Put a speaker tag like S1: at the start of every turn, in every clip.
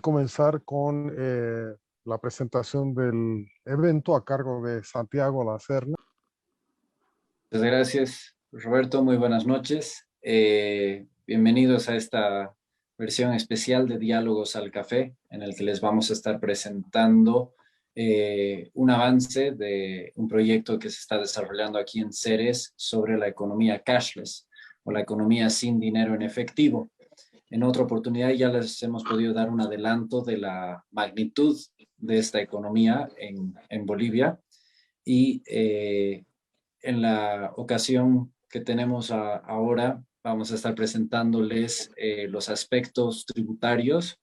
S1: comenzar con la presentación del evento a cargo de Santiago Lacerna.
S2: Muchas gracias, Roberto. Muy buenas noches. Bienvenidos a esta versión especial de Diálogos al Café, en el que les vamos a estar presentando un avance de un proyecto que se está desarrollando aquí en Ceres sobre la economía cashless o la economía sin dinero en efectivo. En otra oportunidad ya les hemos podido dar un adelanto de la magnitud de esta economía en Bolivia y en la ocasión que tenemos ahora vamos a estar presentándoles los aspectos tributarios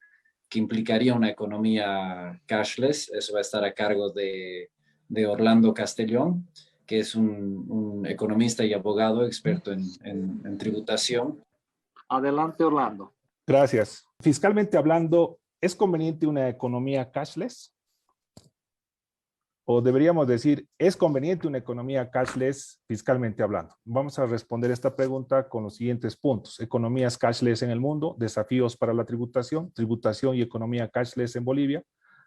S2: que implicaría una economía cashless. Eso va a estar a cargo de Orlando Castellón, que es un economista y abogado experto en tributación.
S3: Adelante, Orlando.
S4: Gracias. Fiscalmente hablando, ¿es conveniente una economía cashless? O deberíamos decir, ¿es conveniente una economía cashless fiscalmente hablando? Vamos a responder esta pregunta con los siguientes puntos. Economías cashless en el mundo, desafíos para la tributación, tributación y economía cashless en Bolivia,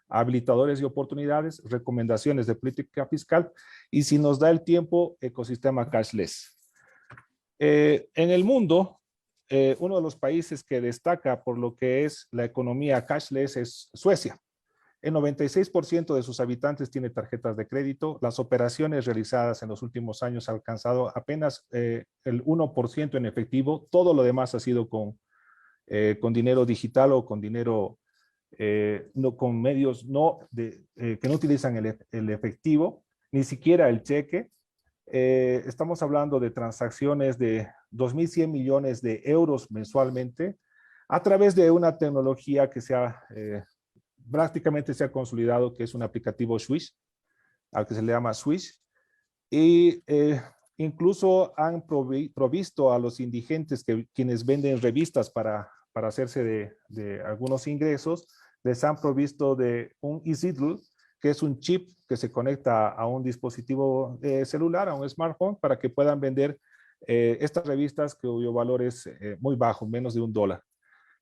S4: habilitadores y oportunidades, recomendaciones de política fiscal y, si nos da el tiempo, ecosistema cashless. En el mundo, uno de los países que destaca por lo que es la economía cashless es Suecia. El 96% de sus habitantes tiene tarjetas de crédito. Las operaciones realizadas en los últimos años han alcanzado apenas el 1% en efectivo. Todo lo demás ha sido con dinero digital o con dinero, no, con medios que no utilizan el efectivo, ni siquiera el cheque. Estamos hablando de transacciones de 2.100 millones de euros mensualmente a través de una tecnología que prácticamente se ha consolidado, que es un aplicativo Swish, al que se le llama Swish, y incluso han provisto a los indigentes, quienes venden revistas para hacerse de algunos ingresos, les han provisto de un e-Zidl, que es un chip que se conecta a un dispositivo celular, a un smartphone, para que puedan vender estas revistas cuyo valor es muy bajo, menos de $1.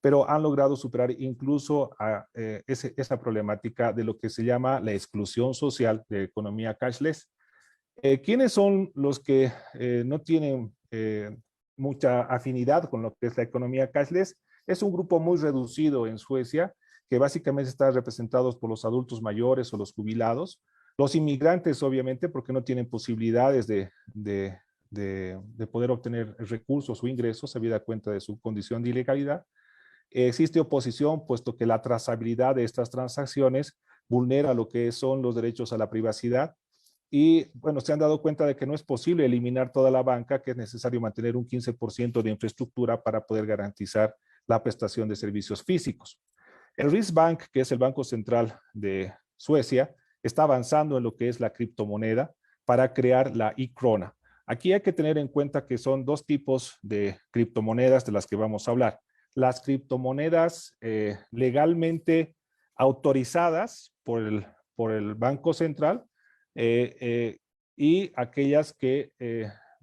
S4: Pero han logrado superar incluso esa problemática de lo que se llama la exclusión social de economía cashless. ¿Quiénes son los que no tienen mucha afinidad con lo que es la economía cashless? Es un grupo muy reducido en Suecia, que básicamente está representados por los adultos mayores o los jubilados, los inmigrantes, obviamente, porque no tienen posibilidades de poder obtener recursos o ingresos, habida cuenta de su condición de ilegalidad. Existe oposición, puesto que la trazabilidad de estas transacciones vulnera lo que son los derechos a la privacidad. Y bueno, se han dado cuenta de que no es posible eliminar toda la banca, que es necesario mantener un 15% de infraestructura para poder garantizar la prestación de servicios físicos. El Riksbank, que es el Banco Central de Suecia, está avanzando en lo que es la criptomoneda para crear la e-krona. Aquí hay que tener en cuenta que son dos tipos de criptomonedas de las que vamos a hablar. Las criptomonedas legalmente autorizadas por el Banco Central y aquellas que,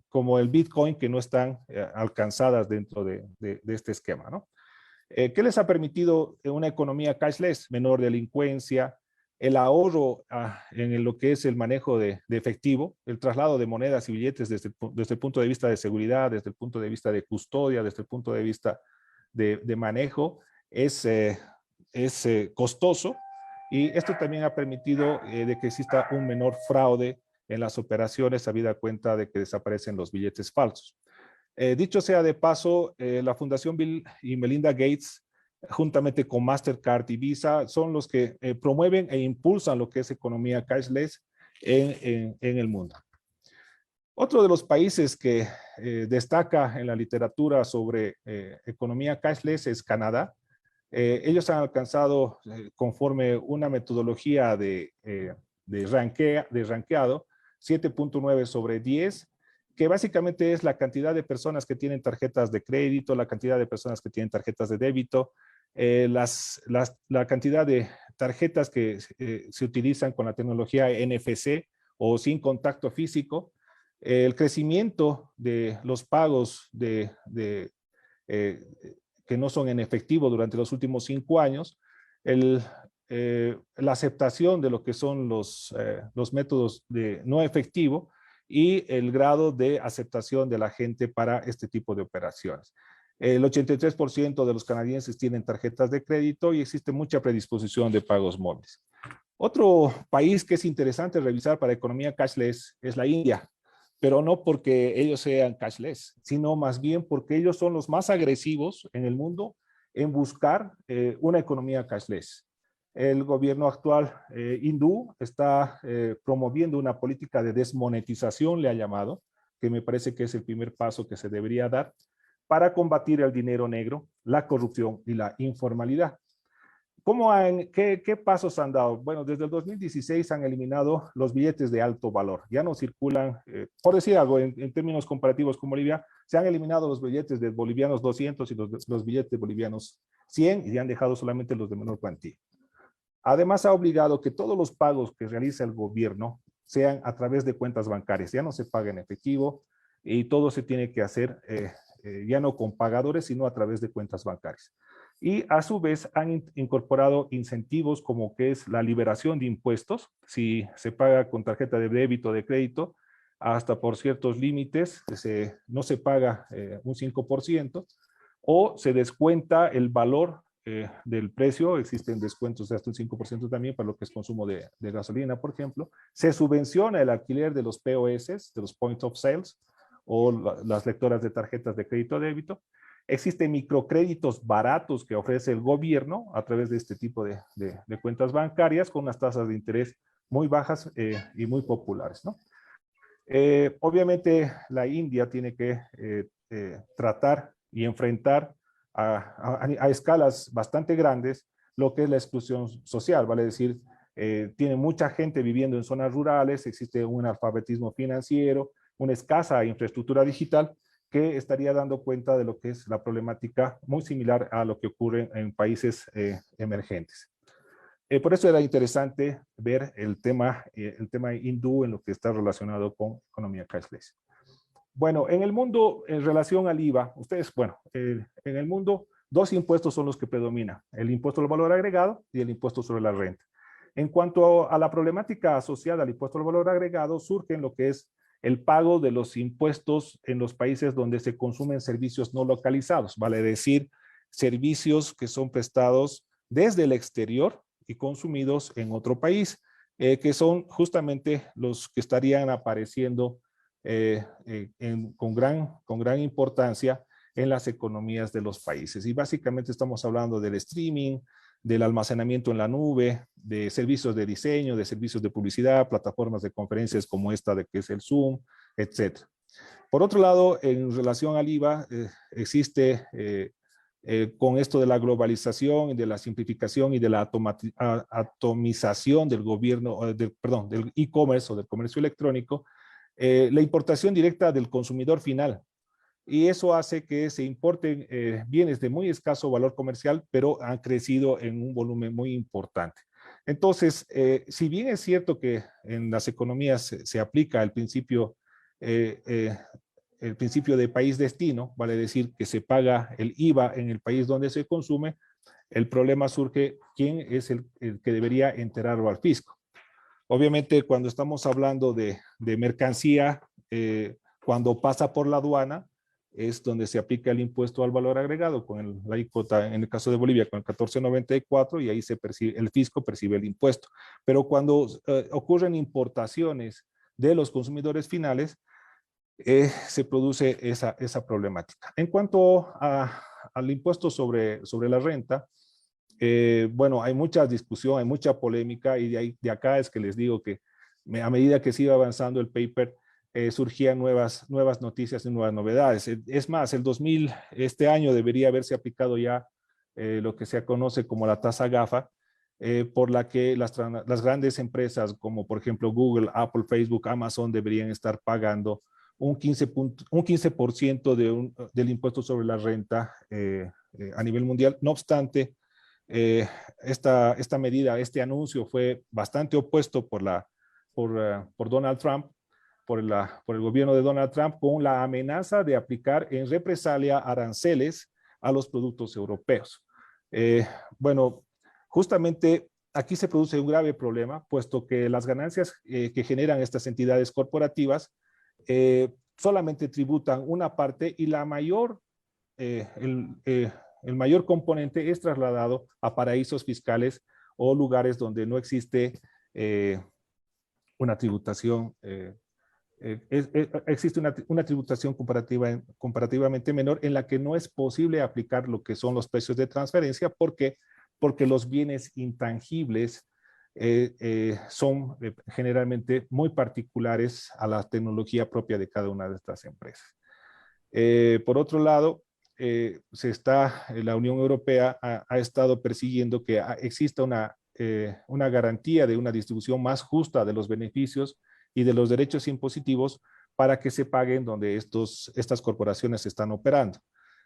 S4: como el Bitcoin, que no están alcanzadas dentro de este esquema, ¿no? ¿Qué les ha permitido una economía cashless? Menor delincuencia, el ahorro en lo que es el manejo de efectivo, el traslado de monedas y billetes desde el punto de vista de seguridad, desde el punto de vista de custodia, desde el punto de vista de manejo, es costoso, y esto también ha permitido de que exista un menor fraude en las operaciones, habida cuenta de que desaparecen los billetes falsos. Dicho sea de paso, la Fundación Bill y Melinda Gates, juntamente con Mastercard y Visa, son los que promueven e impulsan lo que es economía cashless en el mundo. Otro de los países que destaca en la literatura sobre economía cashless es Canadá. Ellos han alcanzado, conforme una metodología de rankeado, 7.9 sobre 10, que básicamente es la cantidad de personas que tienen tarjetas de crédito, la cantidad de personas que tienen tarjetas de débito, la cantidad de tarjetas que se utilizan con la tecnología NFC o sin contacto físico, el crecimiento de los pagos que no son en efectivo durante los últimos 5 años, la aceptación de lo que son los métodos de no efectivo y el grado de aceptación de la gente para este tipo de operaciones. El 83% de los canadienses tienen tarjetas de crédito y existe mucha predisposición de pagos móviles. Otro país que es interesante revisar para economía cashless es la India, pero no porque ellos sean cashless, sino más bien porque ellos son los más agresivos en el mundo en buscar una economía cashless. El gobierno actual hindú está promoviendo una política de desmonetización, le ha llamado, que me parece que es el primer paso que se debería dar para combatir el dinero negro, la corrupción y la informalidad. ¿Qué pasos han dado? Bueno, desde el 2016 han eliminado los billetes de alto valor. Ya no circulan, por decir algo, en términos comparativos con Bolivia, se han eliminado los billetes de bolivianos 200 y los billetes de bolivianos 100 y han dejado solamente los de menor cuantía. Además, ha obligado que todos los pagos que realiza el gobierno sean a través de cuentas bancarias. Ya no se paga en efectivo y todo se tiene que hacer ya no con pagadores, sino a través de cuentas bancarias. Y a su vez han incorporado incentivos como que es la liberación de impuestos. Si se paga con tarjeta de débito o de crédito, hasta por ciertos límites no se paga un 5%, o se descuenta el valor del precio. Existen descuentos de hasta un 5% también para lo que es consumo de gasolina, por ejemplo. Se subvenciona el alquiler de los POS, de los Point of Sales, o las lectoras de tarjetas de crédito o débito. Existen microcréditos baratos que ofrece el gobierno a través de este tipo de cuentas bancarias con unas tasas de interés muy bajas y muy populares, ¿no? Obviamente la India tiene que tratar y enfrentar a escalas bastante grandes lo que es la exclusión social, vale decir, tiene mucha gente viviendo en zonas rurales, existe un analfabetismo financiero, una escasa infraestructura digital que estaría dando cuenta de lo que es la problemática muy similar a lo que ocurre en países emergentes. Por eso era interesante ver el tema hindú en lo que está relacionado con economía cashless. Bueno, en el mundo, en relación al IVA, en el mundo, dos impuestos son los que predominan, el impuesto al valor agregado y el impuesto sobre la renta. En cuanto a la problemática asociada al impuesto al valor agregado, surge en lo que es el pago de los impuestos en los países donde se consumen servicios no localizados, vale decir, servicios que son prestados desde el exterior y consumidos en otro país, que son justamente los que estarían apareciendo con gran importancia en las economías de los países. Y básicamente estamos hablando del streaming, del almacenamiento en la nube, de servicios de diseño, de servicios de publicidad, plataformas de conferencias como esta de que es el Zoom, etc. Por otro lado, en relación al IVA, existe con esto de la globalización y de la simplificación y de la atomización del gobierno, del e-commerce o del comercio electrónico, la importación directa del consumidor final. Y eso hace que se importen bienes de muy escaso valor comercial, pero han crecido en un volumen muy importante. Entonces, si bien es cierto que en las economías se aplica el principio de país destino, vale decir que se paga el IVA en el país donde se consume, el problema surge quién es el que debería enterarlo al fisco. Obviamente, cuando estamos hablando de mercancía, cuando pasa por la aduana, es donde se aplica el impuesto al valor agregado, con la alícuota, en el caso de Bolivia, con el 14.94, y ahí el fisco percibe el impuesto. Pero cuando ocurren importaciones de los consumidores finales, se produce esa problemática. En cuanto al impuesto sobre la renta, bueno, hay mucha discusión, hay mucha polémica, y de acá es que les digo que a medida que sigue avanzando el paper, surgían nuevas noticias y nuevas novedades. Es más, este año debería haberse aplicado ya lo que se conoce como la tasa GAFA, por la que las grandes empresas como por ejemplo Google, Apple, Facebook, Amazon deberían estar pagando un 15% del impuesto sobre la renta a nivel mundial. No obstante, esta medida, este anuncio fue bastante opuesto por Donald Trump, por el gobierno de Donald Trump, con la amenaza de aplicar en represalia aranceles a los productos europeos. Bueno, Justamente aquí se produce un grave problema, puesto que las ganancias que generan estas entidades corporativas solamente tributan una parte y la mayor, el mayor componente es trasladado a paraísos fiscales o lugares donde no existe una tributación, existe una tributación comparativamente menor en la que no es posible aplicar lo que son los precios de transferencia. ¿Por qué? Porque los bienes intangibles son generalmente muy particulares a la tecnología propia de cada una de estas empresas. Por otro lado, la Unión Europea ha estado persiguiendo que exista una garantía de una distribución más justa de los beneficios y de los derechos impositivos para que se paguen donde estas corporaciones están operando.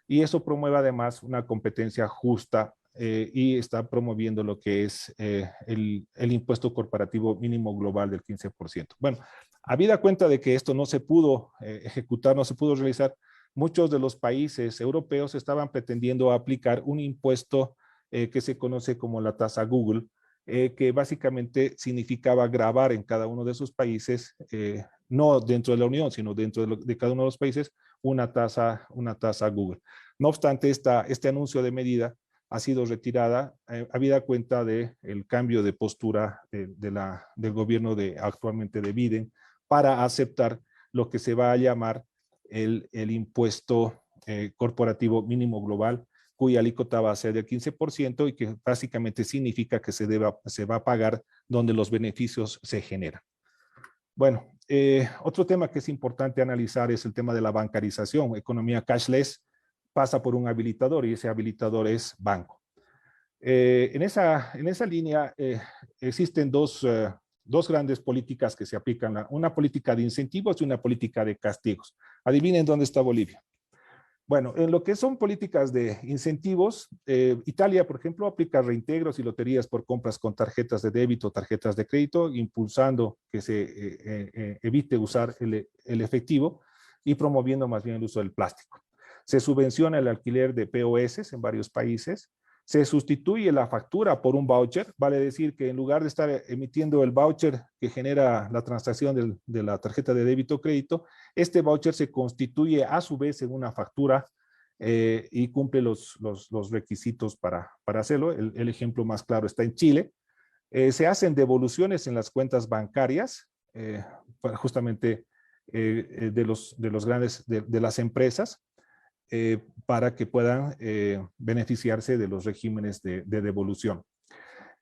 S4: Y eso promueve además una competencia justa y está promoviendo lo que es el impuesto corporativo mínimo global del 15%. Bueno, habida cuenta de que esto no se pudo ejecutar, no se pudo realizar, muchos de los países europeos estaban pretendiendo aplicar un impuesto que se conoce como la tasa Google, que básicamente significaba gravar en cada uno de esos países, no dentro de la Unión, sino dentro de cada uno de los países, una tasa Google. No obstante, este anuncio de medida ha sido retirada, habida cuenta del cambio de postura del gobierno actualmente de Biden para aceptar lo que se va a llamar el impuesto corporativo mínimo global, cuya alícuota va a ser del 15% y que básicamente significa que se va a pagar donde los beneficios se generan. Bueno, otro tema que es importante analizar es el tema de la bancarización. Economía cashless pasa por un habilitador y ese habilitador es banco. En esa línea existen dos grandes políticas que se aplican, una política de incentivos y una política de castigos. Adivinen dónde está Bolivia. Bueno, en lo que son políticas de incentivos, Italia, por ejemplo, aplica reintegros y loterías por compras con tarjetas de débito, tarjetas de crédito, impulsando que se evite usar el efectivo y promoviendo más bien el uso del plástico. Se subvenciona el alquiler de POS en varios países. Se sustituye la factura por un voucher, vale decir que en lugar de estar emitiendo el voucher que genera la transacción de la tarjeta de débito o crédito, este voucher se constituye a su vez en una factura y cumple los requisitos para hacerlo. El ejemplo más claro está en Chile. Se hacen devoluciones en las cuentas bancarias, justamente de los grandes, de las empresas, para que puedan beneficiarse de los regímenes de devolución.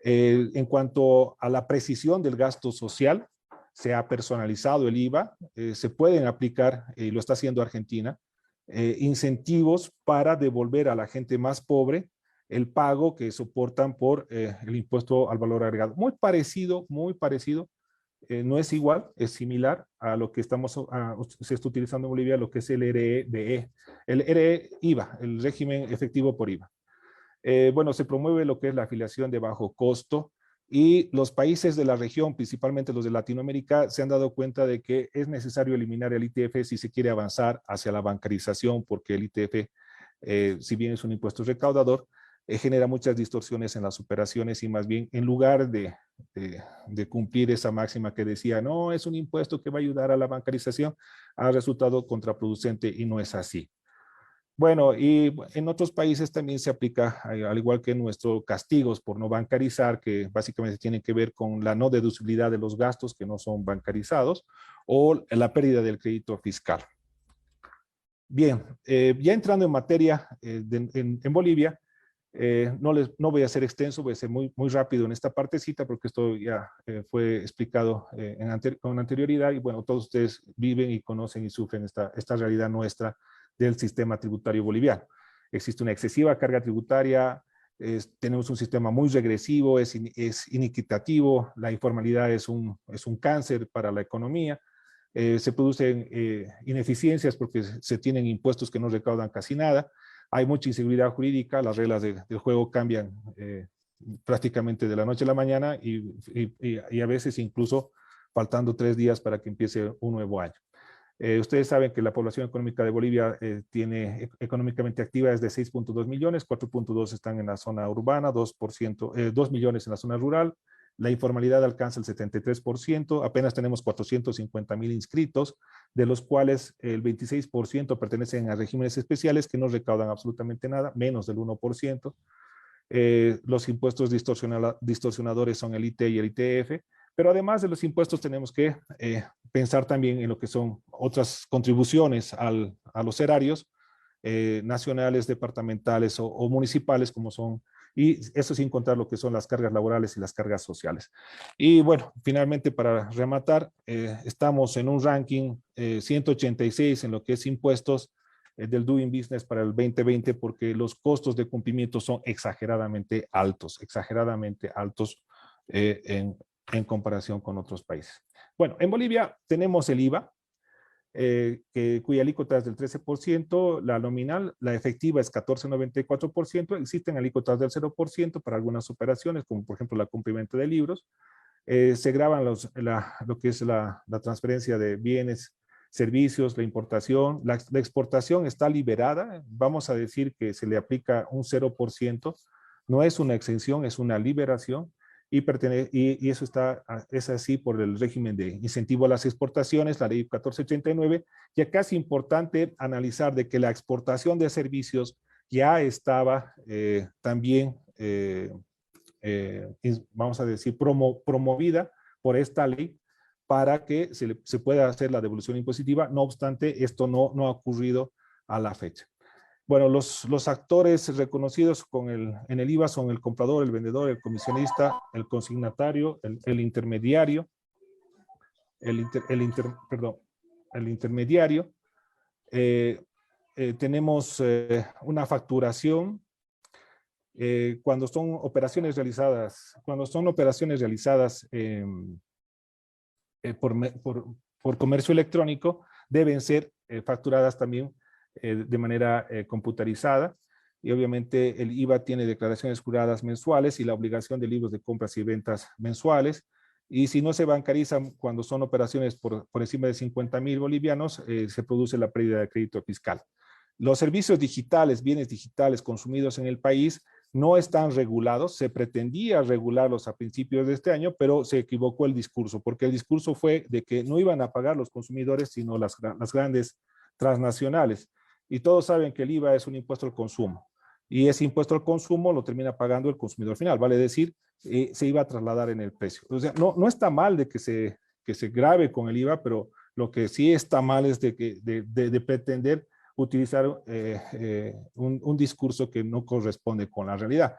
S4: En cuanto a la precisión del gasto social, se ha personalizado el IVA, se pueden aplicar, y lo está haciendo Argentina, incentivos para devolver a la gente más pobre el pago que soportan por el impuesto al valor agregado. Muy parecido, no es igual, es similar a lo que se está utilizando en Bolivia, lo que es el RE-DE, el RE-IVA, el régimen efectivo por IVA. Bueno, se promueve lo que es la afiliación de bajo costo y los países de la región, principalmente los de Latinoamérica, se han dado cuenta de que es necesario eliminar el ITF si se quiere avanzar hacia la bancarización, porque el ITF, si bien es un impuesto recaudador, genera muchas distorsiones en las operaciones y más bien en lugar de cumplir esa máxima que decía, no, es un impuesto que va a ayudar a la bancarización, ha resultado contraproducente y no es así. Bueno, y en otros países también se aplica, al igual que en nuestro, castigos por no bancarizar, que básicamente tienen que ver con la no deducibilidad de los gastos que no son bancarizados o la pérdida del crédito fiscal. Bien, ya entrando en materia en Bolivia, no voy a ser extenso, voy a ser muy rápido en esta partecita porque esto ya fue explicado con anterioridad y bueno, todos ustedes viven y conocen y sufren esta realidad nuestra del sistema tributario boliviano. Existe una excesiva carga tributaria, tenemos un sistema muy regresivo, es inequitativo, la informalidad es un cáncer para la economía, se producen ineficiencias porque se tienen impuestos que no recaudan casi nada, hay mucha inseguridad jurídica, las reglas del juego cambian prácticamente de la noche a la mañana y a veces incluso faltando 3 días para que empiece un nuevo año. Ustedes saben que la población económica de Bolivia tiene económicamente activa es de 6.2 millones, 4.2 están en la zona urbana, 2 millones en la zona rural. La informalidad alcanza el 73%, apenas tenemos 450,000 inscritos, de los cuales el 26% pertenecen a regímenes especiales que no recaudan absolutamente nada, menos del 1%. Los impuestos distorsionadores son el IT y el ITF, pero además de los impuestos tenemos que pensar también en lo que son otras contribuciones a los erarios nacionales, departamentales o municipales, como son, y eso sin contar lo que son las cargas laborales y las cargas sociales. Y bueno, finalmente para rematar, estamos en un ranking 186 en lo que es impuestos del Doing Business para el 2020, porque los costos de cumplimiento son exageradamente altos en comparación con otros países. Bueno, en Bolivia tenemos el IVA, cuya alícuota es del 13%, la nominal, la efectiva es 14,94%, existen alícuotas del 0% para algunas operaciones, como por ejemplo la compra-venta de libros. Se graban lo que es la transferencia de bienes, servicios, la importación. La exportación está liberada, vamos a decir que se le aplica un 0%, no es una exención, es una liberación. Y eso es así por el régimen de incentivo a las exportaciones, la ley 1489, y acá es importante analizar de que la exportación de servicios ya estaba también, vamos a decir, promovida por esta ley para que se pueda hacer la devolución impositiva. No obstante, esto no ha ocurrido a la fecha. Bueno, los actores reconocidos en el IVA son el comprador, el vendedor, el comisionista, el consignatario, el intermediario, el intermediario. Tenemos una facturación cuando son operaciones realizadas, por comercio electrónico, deben ser facturadas también de manera computarizada, y obviamente el IVA tiene declaraciones juradas mensuales y la obligación de libros de compras y ventas mensuales, y si no se bancarizan cuando son operaciones por encima de 50,000 bolivianos, se produce la pérdida de crédito fiscal. Los servicios digitales, bienes digitales consumidos en el país no están regulados. Se pretendía regularlos a principios de este año, pero se equivocó el discurso, porque el discurso fue de que no iban a pagar los consumidores, sino las grandes transnacionales. Y todos saben que el IVA es un impuesto al consumo, y ese impuesto al consumo lo termina pagando el consumidor final, vale decir, se iba a trasladar en el precio. O sea, no está mal de que se grave con el IVA, pero lo que sí está mal es de pretender utilizar un discurso que no corresponde con la realidad.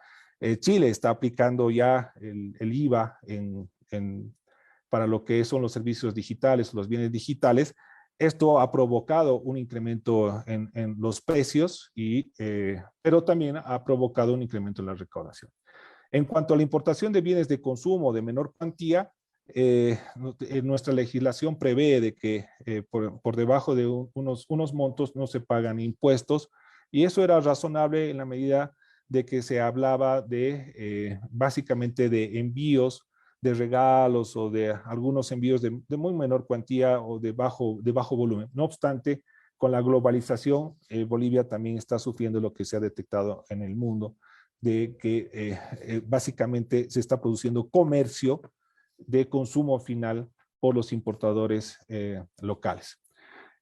S4: Chile está aplicando ya el IVA para lo que son los servicios digitales, los bienes digitales. Esto ha provocado un incremento en los precios, pero también ha provocado un incremento en la recaudación. En cuanto a la importación de bienes de consumo de menor cuantía, nuestra legislación prevé de que por debajo de unos montos no se pagan impuestos, y eso era razonable en la medida de que se hablaba básicamente de envíos de regalos o de algunos envíos de muy menor cuantía o de bajo volumen. No obstante, con la globalización, Bolivia también está sufriendo lo que se ha detectado en el mundo, de que básicamente se está produciendo comercio de consumo final por los importadores locales.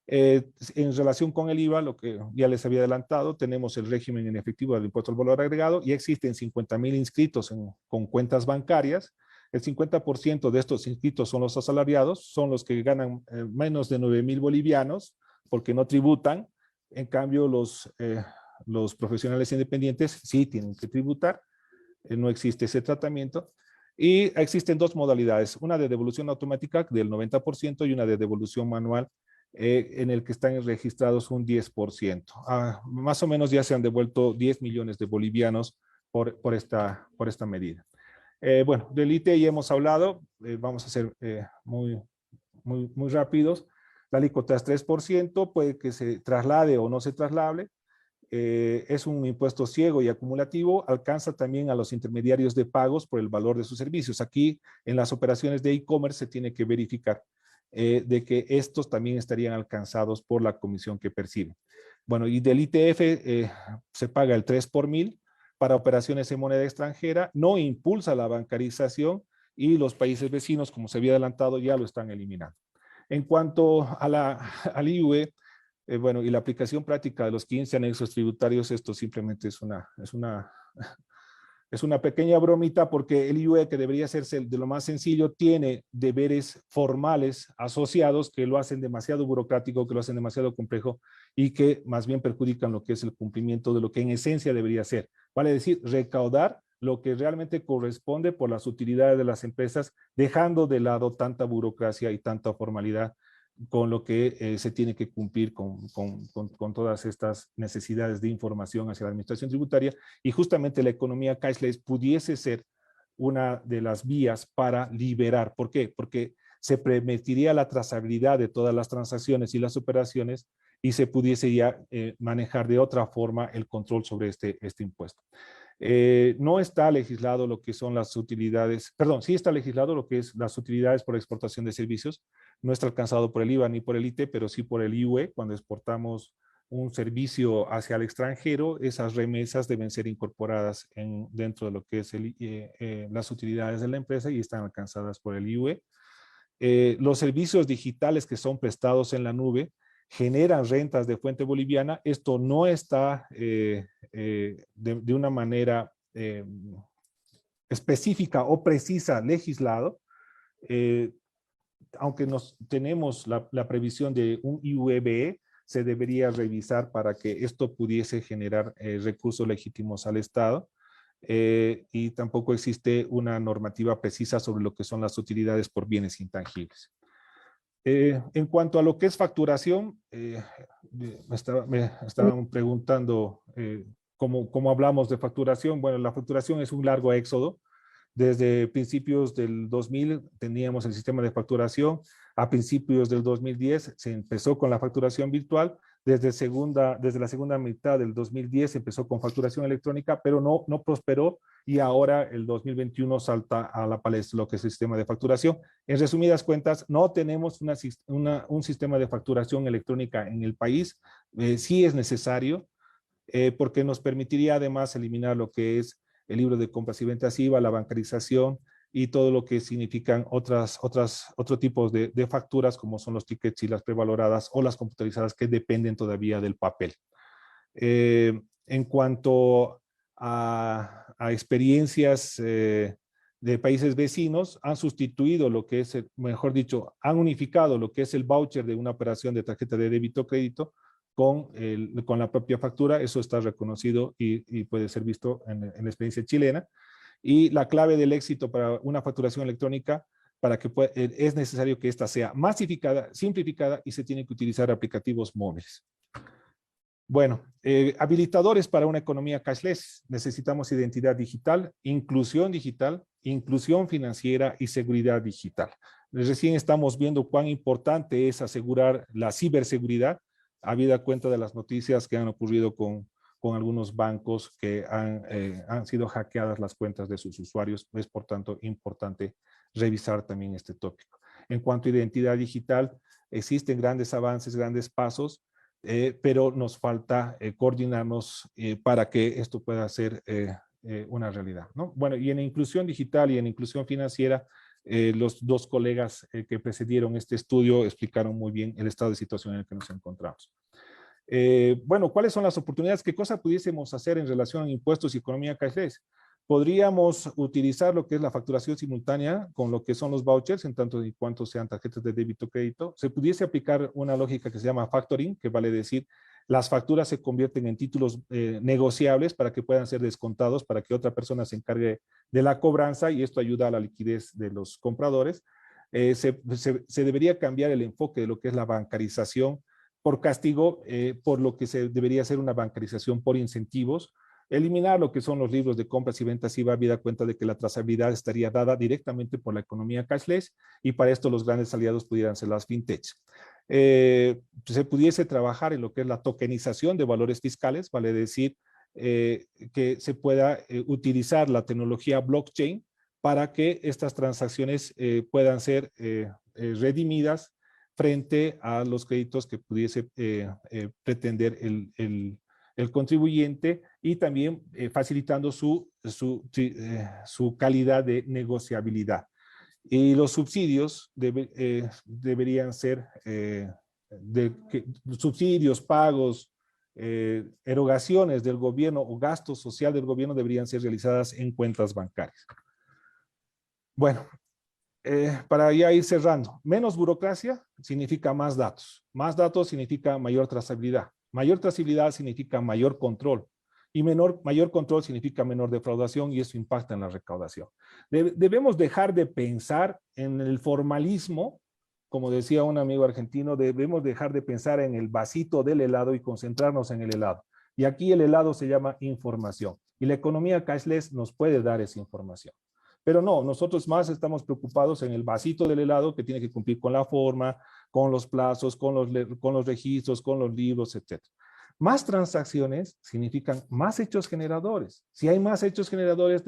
S4: En relación con el IVA, lo que ya les había adelantado, tenemos el régimen en efectivo del impuesto al valor agregado, y existen 50,000 inscritos con cuentas bancarias. El 50% de estos inscritos son los asalariados, son los que ganan menos de 9,000 bolivianos, porque no tributan. En cambio, los profesionales independientes sí tienen que tributar, no existe ese tratamiento. Y existen dos modalidades, una de devolución automática del 90% y una de devolución manual, en el que están registrados un 10%. Más o menos ya se han devuelto 10 millones de bolivianos por esta medida. Bueno, del ITE ya hemos hablado, vamos a ser muy rápidos. La alícuota es 3%, puede que se traslade o no se traslade. Es un impuesto ciego y acumulativo, alcanza también a los intermediarios de pagos por el valor de sus servicios. Aquí, en las operaciones de e-commerce, se tiene que verificar. de que estos también estarían alcanzados por la comisión que perciben. Bueno, y del ITF se paga el 3 por 1000 para operaciones en moneda extranjera, no impulsa la bancarización y los países vecinos, como se había adelantado, ya lo están eliminando. En cuanto a al IUE, bueno, y la aplicación práctica de los 15 anexos tributarios, esto simplemente es una pequeña bromita, porque el IUE, que debería hacerse de lo más sencillo, tiene deberes formales asociados que lo hacen demasiado burocrático, que lo hacen demasiado complejo y que más bien perjudican lo que es el cumplimiento de lo que en esencia debería ser. Vale decir, recaudar lo que realmente corresponde por las utilidades de las empresas, dejando de lado tanta burocracia y tanta formalidad con lo que se tiene que cumplir con todas estas necesidades de información hacia la administración tributaria, y justamente la economía cashless pudiese ser una de las vías para liberar. ¿Por qué? Porque se permitiría la trazabilidad de todas las transacciones y las operaciones y se pudiese ya manejar de otra forma el control sobre este impuesto. No está legislado lo que son las utilidades, perdón, sí está legislado lo que es las utilidades por exportación de servicios. No está alcanzado por el IVA ni por el IT, pero sí por el IUE. Cuando exportamos un servicio hacia el extranjero, esas remesas deben ser incorporadas dentro de lo que es las utilidades de la empresa y están alcanzadas por el IUE. Los servicios digitales que son prestados en la nube generan rentas de fuente boliviana. Esto no está de una manera específica o precisa legislado, aunque tenemos la previsión de un IUEBE, se debería revisar para que esto pudiese generar recursos legítimos al Estado. Y tampoco existe una normativa precisa sobre lo que son las utilidades por bienes intangibles. En cuanto a lo que es facturación, me estaban preguntando cómo hablamos de facturación. Bueno, la facturación es un largo éxodo. Desde principios del 2000 teníamos el sistema de facturación. A principios del 2010 se empezó con la facturación virtual. Desde la segunda mitad del 2010 empezó con facturación electrónica, pero no prosperó, y ahora el 2021 salta a la palestra lo que es el sistema de facturación. En resumidas cuentas, no tenemos un sistema de facturación electrónica en el país. Sí es necesario, porque nos permitiría además eliminar lo que es el libro de compras y ventas IVA, la bancarización y todo lo que significan otros tipos de facturas, como son los tickets y las prevaloradas o las computarizadas, que dependen todavía del papel. En cuanto a experiencias de países vecinos, han sustituido lo que es, mejor dicho, han unificado lo que es el voucher de una operación de tarjeta de débito o crédito con la propia factura. Eso está reconocido y puede ser visto en la experiencia chilena. Y la clave del éxito para una facturación electrónica, es necesario que ésta sea masificada, simplificada, y se tienen que utilizar aplicativos móviles. Bueno, habilitadores para una economía cashless. Necesitamos identidad digital, inclusión financiera y seguridad digital. Recién estamos viendo cuán importante es asegurar la ciberseguridad, habida cuenta de las noticias que han ocurrido con algunos bancos que han sido hackeadas las cuentas de sus usuarios. Es, por tanto, importante revisar también este tópico. En cuanto a identidad digital, existen grandes avances, grandes pasos, pero nos falta coordinarnos para que esto pueda ser una realidad, ¿no? Bueno, y en inclusión digital y en inclusión financiera, los dos colegas que precedieron este estudio explicaron muy bien el estado de situación en el que nos encontramos. Bueno, ¿cuáles son las oportunidades? ¿Qué cosa pudiésemos hacer en relación a impuestos y economía cashless? Podríamos utilizar lo que es la facturación simultánea con lo que son los vouchers, en tanto y cuanto sean tarjetas de débito o crédito. Se pudiese aplicar una lógica que se llama factoring, que vale decir, las facturas se convierten en títulos negociables para que puedan ser descontados, para que otra persona se encargue de la cobranza, y esto ayuda a la liquidez de los compradores. Se debería cambiar el enfoque de lo que es la bancarización por castigo, por lo que se debería hacer una bancarización por incentivos. Eliminar lo que son los libros de compras y ventas IVA, habida cuenta de que la trazabilidad estaría dada directamente por la economía cashless, y para esto los grandes aliados pudieran ser las fintechs. Se pudiese trabajar en lo que es la tokenización de valores fiscales, vale decir que se pueda utilizar la tecnología blockchain para que estas transacciones puedan ser redimidas frente a los créditos que pudiese pretender el contribuyente, y también facilitando su calidad de negociabilidad. Y los subsidios deberían ser subsidios, pagos, erogaciones del gobierno o gastos social del gobierno deberían ser realizadas en cuentas bancarias. Bueno, para ya ir cerrando, menos burocracia significa más datos. Más datos significa mayor trazabilidad. Mayor trazabilidad significa mayor control. Y mayor control significa menor defraudación, y eso impacta en la recaudación. Debemos dejar de pensar en el formalismo. Como decía un amigo argentino, debemos dejar de pensar en el vasito del helado y concentrarnos en el helado. Y aquí el helado se llama información. Y la economía cashless nos puede dar esa información. Pero no, nosotros más estamos preocupados en el vasito del helado, que tiene que cumplir con la forma, con los plazos, con los registros, con los libros, etc. Más transacciones significan más hechos generadores. Si hay más hechos generadores,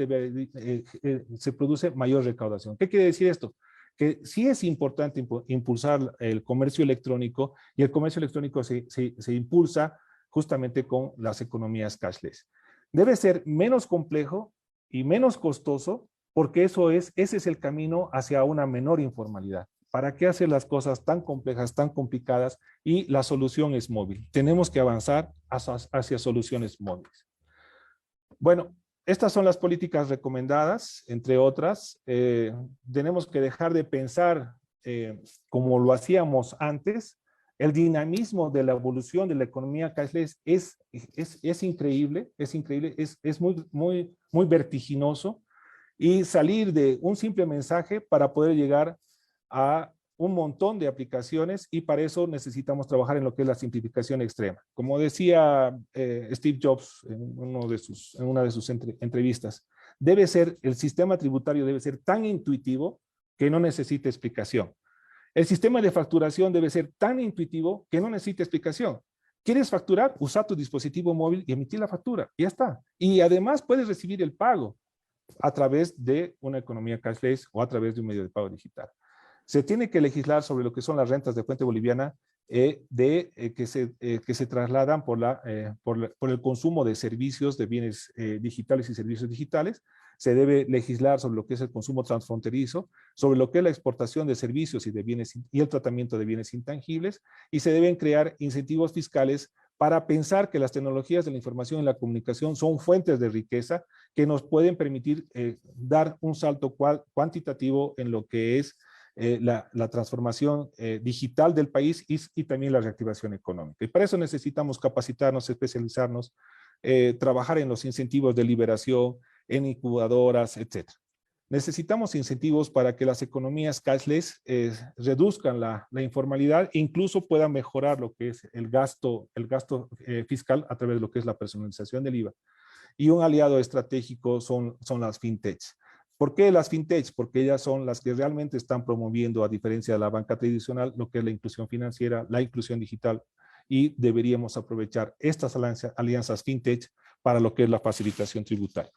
S4: se produce mayor recaudación. ¿Qué quiere decir esto? Que sí es importante impulsar el comercio electrónico, y el comercio electrónico se impulsa justamente con las economías cashless. Debe ser menos complejo y menos costoso, porque ese es el camino hacia una menor informalidad. ¿Para qué hacer las cosas tan complejas, tan complicadas? Y la solución es móvil. Tenemos que avanzar hacia soluciones móviles. Bueno, estas son las políticas recomendadas, entre otras. Tenemos que dejar de pensar como lo hacíamos antes. El dinamismo de la evolución de la economía cashless es increíble, es muy vertiginoso. Y salir de un simple mensaje para poder llegar a un montón de aplicaciones, y para eso necesitamos trabajar en lo que es la simplificación extrema. Como decía Steve Jobs en una de sus entrevistas, el sistema tributario debe ser tan intuitivo que no necesite explicación. El sistema de facturación debe ser tan intuitivo que no necesite explicación. ¿Quieres facturar? Usa tu dispositivo móvil y emitir la factura. Y ya está. Y además puedes recibir el pago a través de una economía cashless o a través de un medio de pago digital. Se tiene que legislar sobre lo que son las rentas de fuente boliviana que se trasladan por el consumo de servicios, de bienes digitales y servicios digitales. Se debe legislar sobre lo que es el consumo transfronterizo, sobre lo que es la exportación de servicios y de bienes y el tratamiento de bienes intangibles, y se deben crear incentivos fiscales para pensar que las tecnologías de la información y la comunicación son fuentes de riqueza que nos pueden permitir dar un salto cuantitativo en lo que es la transformación digital del país y también la reactivación económica. Y para eso necesitamos capacitarnos, especializarnos, trabajar en los incentivos de liberación, en incubadoras, etc. Necesitamos incentivos para que las economías cashless reduzcan la informalidad e incluso puedan mejorar lo que es el gasto fiscal a través de lo que es la personalización del IVA. Y un aliado estratégico son las fintechs. ¿Por qué las fintechs? Porque ellas son las que realmente están promoviendo, a diferencia de la banca tradicional, lo que es la inclusión financiera, la inclusión digital, y deberíamos aprovechar estas alianzas fintech para lo que es la facilitación tributaria.